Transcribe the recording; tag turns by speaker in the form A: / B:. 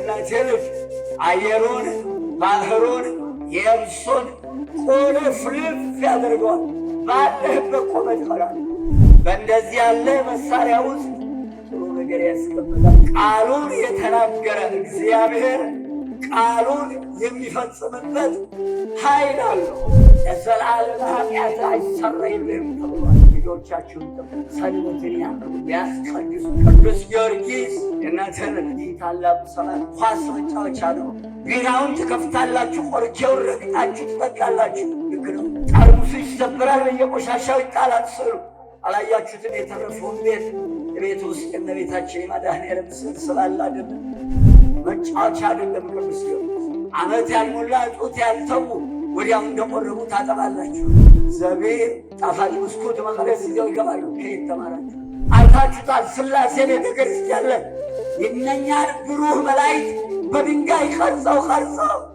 A: የእናቴ ልጅ አየሩን ባህሩን የብሱን ቁልፍልፍ ያደርገዋል። ባለህበት ቆመት ይሆናል። በእንደዚህ ያለ መሳሪያ ውስጥ ጥሩ ነገር ያስቀምጣል። ቃሉን የተናገረ እግዚአብሔር ቃሉን የሚፈጽምበት ኃይል አለው። የዘላለም ኃጢአት አይሰረይልህም ተብሏል። ልጆቻችሁን ሰንበትን ያክብሩ ያስቀድሱ። ቅዱስ ጊዮርጊስ የእናንተን ይህ ታላቁ ሰማዕት ኳስ መጫወቻ ነው። ቢራውን ትከፍታላችሁ፣ ቆርኬውን ረግጣችሁ ትጠጣላችሁ። ልክ ነው። ጠርሙሱ ይሰበራል፣ በየቆሻሻው ይጣላል። ስሩ አላያችሁትን? የተረፈውን ቤት ውስጥ የእመቤታችን የመድኃኔዓለም ስዕል ስላለ አይደለም፣ መጫወቻ አይደለም። ቅዱስ ጊዮርጊስ ዓመት ያልሞላ ጡት ያልተዉ ወዲያው እንደቆረቡ ታጠባላችሁ። ዘቢብ፣ ጣፋጭ ብስኩት፣ መቅረዝ ይዘው ይገባሉ። ከየት ተማራችሁ? አይታችሁታል? ሥላሴ ቤተ ክርስቲያን ላይ የእነኛን ብሩህ መላእክት በድንጋይ ቀርጸው